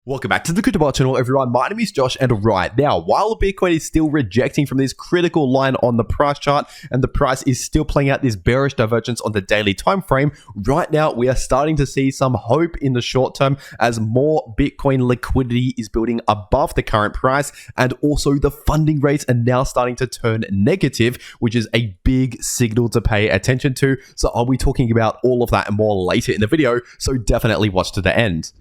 Welcome back to the cryptoworld channel, everyone. My name is Josh, and right now, while Bitcoin is still rejecting from this critical line on the price chart, and the price is still playing out this bearish divergence on the daily time frame, right now we are starting to see some hope in the short term as more Bitcoin liquidity is building above the current price, and also the funding rates are now starting to turn negative, which is a big signal to pay attention to. So I'll be talking about all of that and more later in the video, so definitely watch to the end.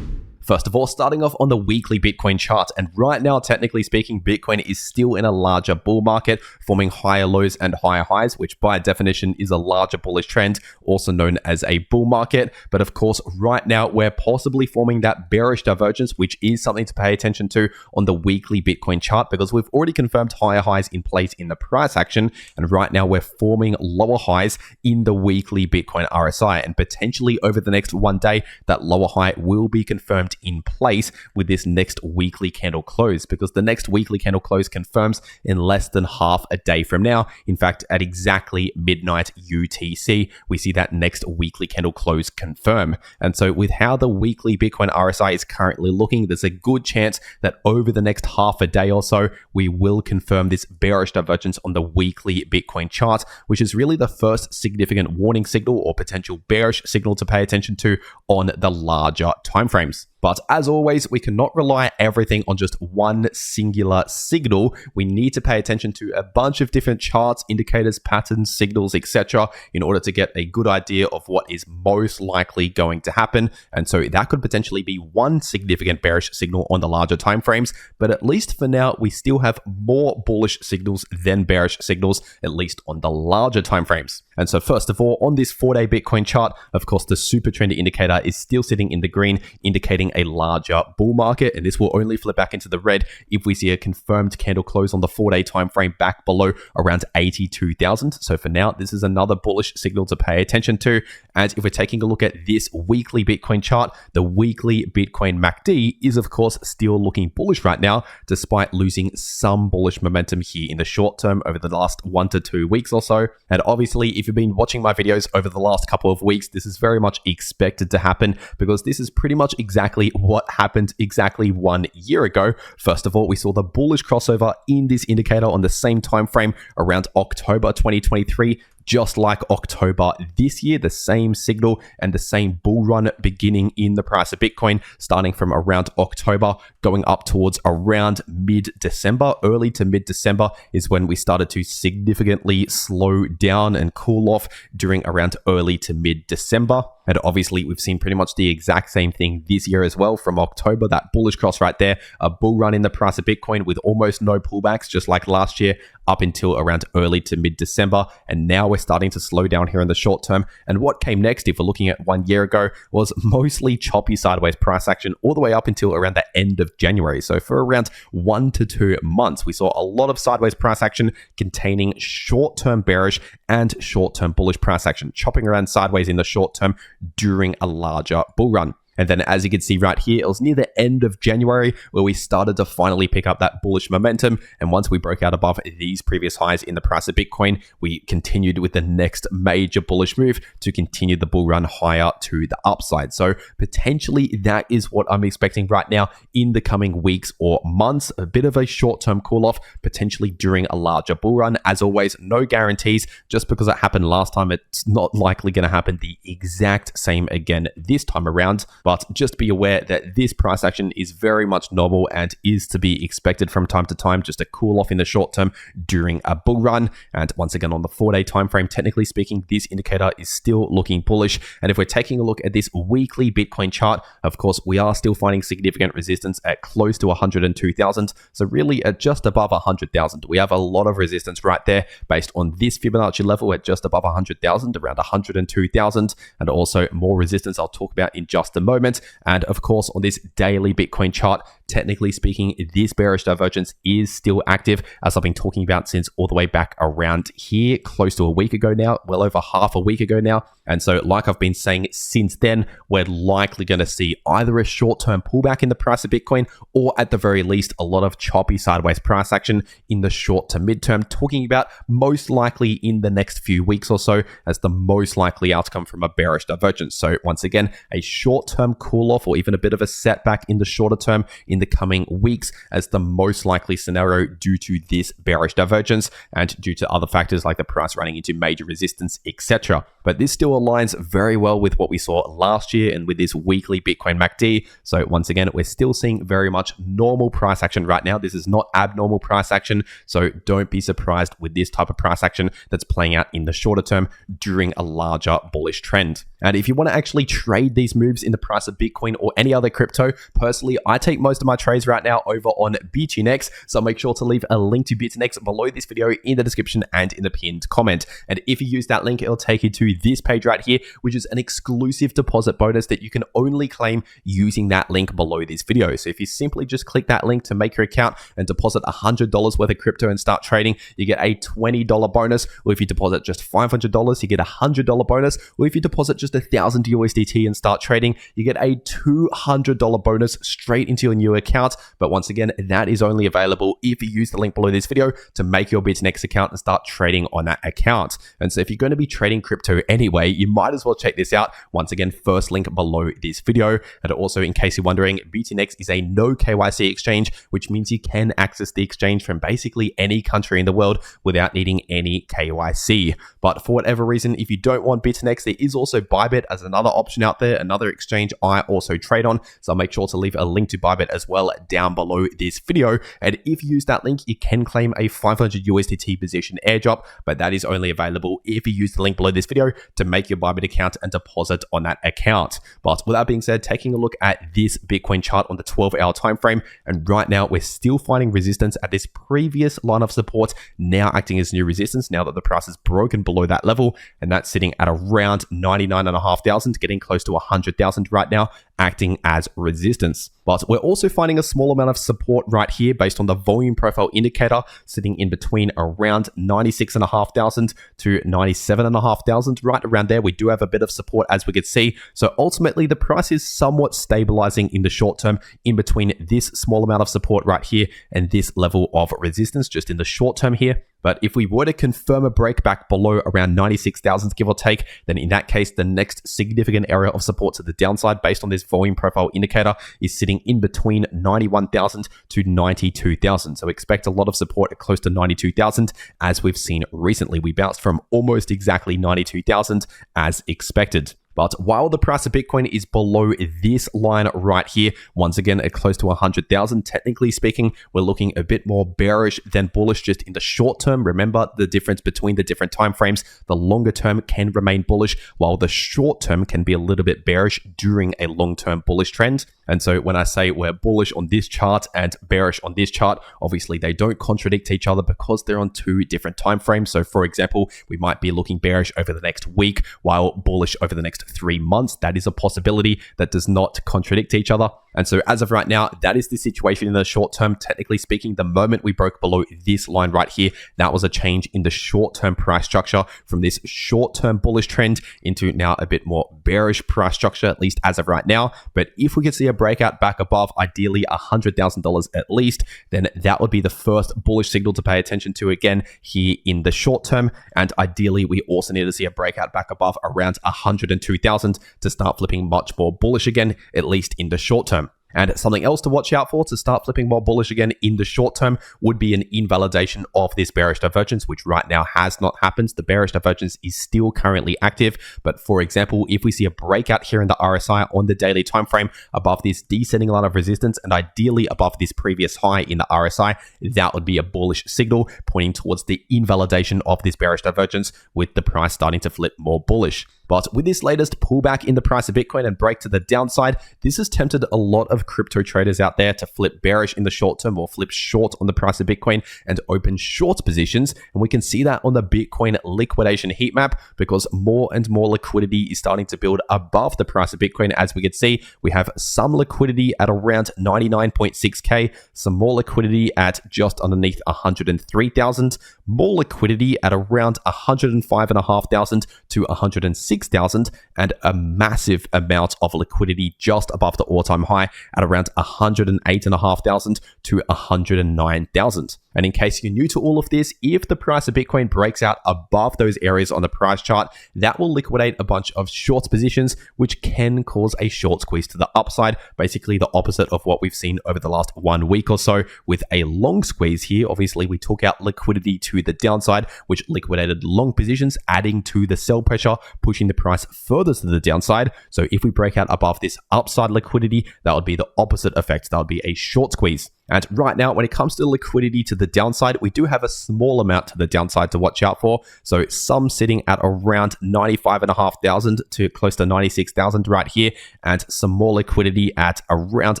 First of all, starting off on the weekly Bitcoin chart, and right now, technically speaking, Bitcoin is still in a larger bull market, forming higher lows and higher highs, which by definition is a larger bullish trend, also known as a bull market. But of course, right now, we're possibly forming that bearish divergence, which is something to pay attention to on the weekly Bitcoin chart, because we've already confirmed higher highs in place in the price action, and right now we're forming lower highs in the weekly Bitcoin RSI, and potentially over the next one day, that lower high will be confirmed in place with this next weekly candle close, because the next weekly candle close confirms in less than half a day from now. In fact, at exactly midnight UTC, we see that next weekly candle close confirm. And so with how the weekly Bitcoin RSI is currently looking, there's a good chance that over the next half a day or so, we will confirm this bearish divergence on the weekly Bitcoin chart, which is really the first significant warning signal or potential bearish signal to pay attention to on the larger timeframes. But as always, we cannot rely everything on just one singular signal. We need to pay attention to a bunch of different charts, indicators, patterns, signals, etc. in order to get a good idea of what is most likely going to happen. And so that could potentially be one significant bearish signal on the larger timeframes. But at least for now, we still have more bullish signals than bearish signals, at least on the larger timeframes. And so first of all, on this 4-day Bitcoin chart, of course, the super trend indicator is still sitting in the green, indicating a larger bull market, and this will only flip back into the red if we see a confirmed candle close on the 4-day time frame back below around 82,000. So for now, this is another bullish signal to pay attention to. And if we're taking a look at this weekly Bitcoin chart, the weekly Bitcoin MACD is of course still looking bullish right now, despite losing some bullish momentum here in the short term over the last 1 to 2 weeks or so. And obviously, if you've been watching my videos over the last couple of weeks, this is very much expected to happen, because this is pretty much exactly what happened exactly 1 year ago. First of all, we saw the bullish crossover in this indicator on the same time frame around October 2023. Just like October this year, the same signal and the same bull run beginning in the price of Bitcoin, starting from around October, going up towards around mid-December. Early to mid-December is when we started to significantly slow down and cool off during around early to mid-December. And obviously, we've seen pretty much the exact same thing this year as well. From October, that bullish cross right there, a bull run in the price of Bitcoin with almost no pullbacks, just like last year, up until around early to mid-December. And now we're starting to slow down here in the short term. And what came next, if we're looking at 1 year ago, was mostly choppy sideways price action all the way up until around the end of January. So for around 1 to 2 months, we saw a lot of sideways price action containing short-term bearish and short-term bullish price action, chopping around sideways in the short term during a larger bull run. And then as you can see right here, it was near the end of January where we started to finally pick up that bullish momentum. And once we broke out above these previous highs in the price of Bitcoin, we continued with the next major bullish move to continue the bull run higher to the upside. So potentially that is what I'm expecting right now in the coming weeks or months. A bit of a short-term cool-off, potentially during a larger bull run. As always, no guarantees. Just because it happened last time, it's not likely going to happen the exact same again this time around. But just be aware that this price action is very much normal and is to be expected from time to time, just a cool off in the short term during a bull run. And once again, on the 4-day time frame, technically speaking, this indicator is still looking bullish. And if we're taking a look at this weekly Bitcoin chart, of course, we are still finding significant resistance at close to 102,000. So really at just above 100,000. We have a lot of resistance right there based on this Fibonacci level at just above 100,000, around 102,000, and also more resistance I'll talk about in just a moment. And of course, on this daily Bitcoin chart, technically speaking, this bearish divergence is still active, as I've been talking about since all the way back around here, close to a week ago now, well over half a week ago now. And so like I've been saying since then, we're likely going to see either a short-term pullback in the price of Bitcoin, or at the very least, a lot of choppy sideways price action in the short to midterm, talking about most likely in the next few weeks or so as the most likely outcome from a bearish divergence. So once again, a short-term cool-off or even a bit of a setback in the shorter term in the coming weeks as the most likely scenario due to this bearish divergence and due to other factors like the price running into major resistance, etc. But this still aligns very well with what we saw last year and with this weekly Bitcoin MACD. So once again, we're still seeing very much normal price action right now. This is not abnormal price action, so don't be surprised with this type of price action that's playing out in the shorter term during a larger bullish trend. And if you want to actually trade these moves in the price of Bitcoin or any other crypto, personally, I take most of my trades right now over on BitConnect, so make sure to leave a link to BitConnect below this video in the description and in the pinned comment. And if you use that link, it'll take you to this page right here, which is an exclusive deposit bonus that you can only claim using that link below this video. So if you simply just click that link to make your account and deposit $100 worth of crypto and start trading, you get a $20 bonus. Or if you deposit just $500, you get a $100 bonus. Or if you deposit just 1,000 USDT and start trading, you get a $200 bonus straight into your new account. But once again, that is only available if you use the link below this video to make your BitConnect account and start trading on that account. And so if you're going to be trading crypto anyway, you might as well check this out. Once again, first link below this video. And also, in case you're wondering, BitConnect is a no KYC exchange, which means you can access the exchange from basically any country in the world without needing any KYC. But for whatever reason, if you don't want BitConnect, there is also Bybit as another option out there, another exchange I also trade on. So make sure to leave a link to Bybit as well down below this video. And if you use that link, you can claim a 500 USDT position airdrop, but that is only available if you use the link below this video to make your Bybit account and deposit on that account. But with that being said, taking a look at this Bitcoin chart on the 12-hour time frame, and right now we're still finding resistance at this previous line of support, now acting as new resistance now that the price is broken below that level, and that's sitting at around 99,500, getting close to 100,000 right now, acting as resistance. But we're also finding a small amount of support right here based on the volume profile indicator, sitting in between around 96,500 to 97,500. Right around there, we do have a bit of support, as we could see. So ultimately, the price is somewhat stabilizing in the short term in between this small amount of support right here and this level of resistance just in the short term here. But if we were to confirm a breakback below around 96,000, give or take, then in that case, the next significant area of support to the downside based on this volume profile indicator is sitting in between 91,000 to 92,000. So expect a lot of support at close to 92,000 as we've seen recently. We bounced from almost exactly 92,000 as expected. But while the price of Bitcoin is below this line right here, once again at close to 100,000, technically speaking, we're looking a bit more bearish than bullish just in the short term. Remember the difference between the different time frames. The longer term can remain bullish, while the short term can be a little bit bearish during a long-term bullish trend. And so when I say we're bullish on this chart and bearish on this chart, obviously they don't contradict each other because they're on two different time frames. So for example, we might be looking bearish over the next week while bullish over the next 3 months. That is a possibility that does not contradict each other. And so as of right now, that is the situation in the short term. Technically speaking, the moment we broke below this line right here, that was a change in the short-term price structure from this short-term bullish trend into now a bit more bearish price structure, at least as of right now. But if we could see a breakout back above, ideally $100,000 at least, then that would be the first bullish signal to pay attention to again here in the short term. And ideally, we also need to see a breakout back above around 102,000 to start flipping much more bullish again, at least in the short term. And something else to watch out for to start flipping more bullish again in the short term would be an invalidation of this bearish divergence, which right now has not happened. The bearish divergence is still currently active. But for example, if we see a breakout here in the RSI on the daily time frame above this descending line of resistance and ideally above this previous high in the RSI, that would be a bullish signal pointing towards the invalidation of this bearish divergence with the price starting to flip more bullish. But with this latest pullback in the price of Bitcoin and break to the downside, this has tempted a lot of crypto traders out there to flip bearish in the short term or flip short on the price of Bitcoin and open short positions. And we can see that on the Bitcoin liquidation heat map because more and more liquidity is starting to build above the price of Bitcoin. As we can see, we have some liquidity at around 99.6K, some more liquidity at just underneath 103,000, more liquidity at around 105,500 to 106,000, and a massive amount of liquidity just above the all-time high at around 108,500 to 109,000. And in case you're new to all of this, if the price of Bitcoin breaks out above those areas on the price chart, that will liquidate a bunch of short positions, which can cause a short squeeze to the upside, basically the opposite of what we've seen over the last 1 week or so. With a long squeeze here, obviously we took out liquidity to the downside, which liquidated long positions, adding to the sell pressure, pushing the price further to the downside. So if we break out above this upside liquidity, that would be the opposite effect. That would be a short squeeze. And right now, when it comes to liquidity to the downside, we do have a small amount to the downside to watch out for. So some sitting at around 95,500 to close to 96,000 right here, and some more liquidity at around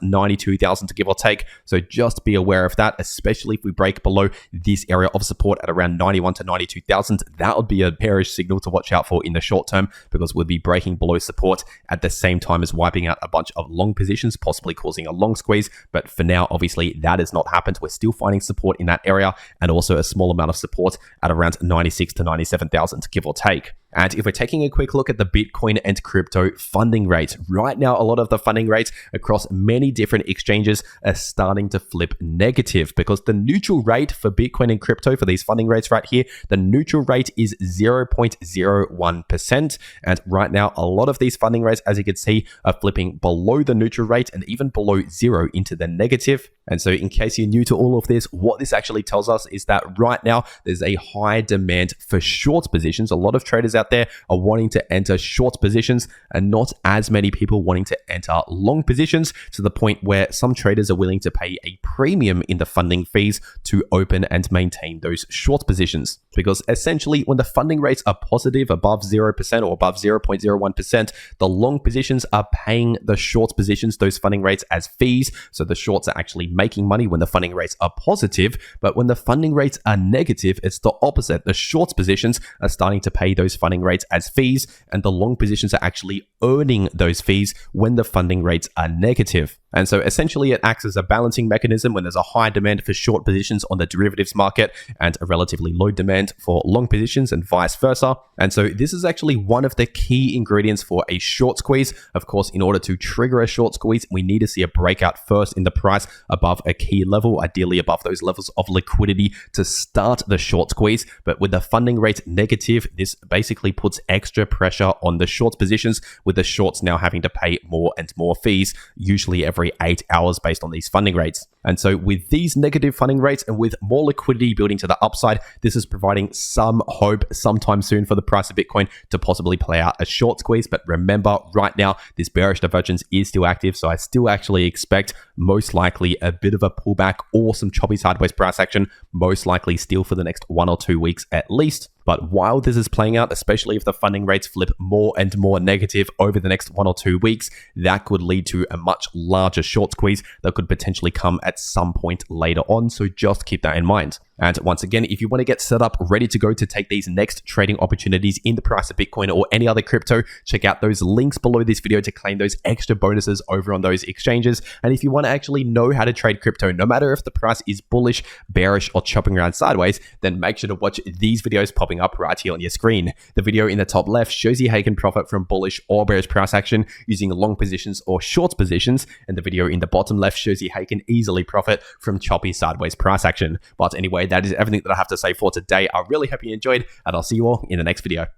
92,000 to give or take. So just be aware of that, especially if we break below this area of support at around 91 to 92,000. That would be a bearish signal to watch out for in the short term because we'll be breaking below support at the same time as wiping out a bunch of long positions, possibly causing a long squeeze. But for now, obviously, that has not happened. We're still finding support in that area and also a small amount of support at around 96 to 97,000, give or take. And if we're taking a quick look at the Bitcoin and crypto funding rates, right now, a lot of the funding rates across many different exchanges are starting to flip negative because the neutral rate for Bitcoin and crypto for these funding rates right here, the neutral rate is 0.01%. And right now, a lot of these funding rates, as you can see, are flipping below the neutral rate and even below zero into the negative. And so in case you're new to all of this, what this actually tells us is that right now there's a high demand for short positions. A lot of traders out there are wanting to enter short positions and not as many people wanting to enter long positions, to the point where some traders are willing to pay a premium in the funding fees to open and maintain those short positions. Because essentially when the funding rates are positive above 0% or above 0.01%, the long positions are paying the short positions those funding rates as fees. So the shorts are actually making money when the funding rates are positive, but when the funding rates are negative, it's the opposite. The short positions are starting to pay those funding rates as fees, and the long positions are actually earning those fees when the funding rates are negative. And so essentially it acts as a balancing mechanism when there's a high demand for short positions on the derivatives market and a relatively low demand for long positions and vice versa. And so this is actually one of the key ingredients for a short squeeze. Of course, in order to trigger a short squeeze, we need to see a breakout first in the price above a key level, ideally above those levels of liquidity to start the short squeeze. But with the funding rate negative, this basically puts extra pressure on the short positions, with the shorts now having to pay more and more fees, usually every 8 hours based on these funding rates. And so with these negative funding rates and with more liquidity building to the upside, this is providing some hope sometime soon for the price of Bitcoin to possibly play out a short squeeze. But remember, right now, this bearish divergence is still active. So I still actually expect most likely a bit of a pullback or some choppy sideways price action, most likely still for the next 1 or 2 weeks at least. But while this is playing out, especially if the funding rates flip more and more negative over the next 1 or 2 weeks, that could lead to a much larger short squeeze that could potentially come at some point later on. So just keep that in mind. And once again, if you want to get set up, ready to go to take these next trading opportunities in the price of Bitcoin or any other crypto, check out those links below this video to claim those extra bonuses over on those exchanges. And if you want to actually know how to trade crypto, no matter if the price is bullish, bearish, or chopping around sideways, then make sure to watch these videos popping up right here on your screen. The video in the top left shows you how you can profit from bullish or bearish price action using long positions or short positions. And the video in the bottom left shows you how you can easily profit from choppy sideways price action. But anyway, that is everything that I have to say for today. I really hope you enjoyed, and I'll see you all in the next video.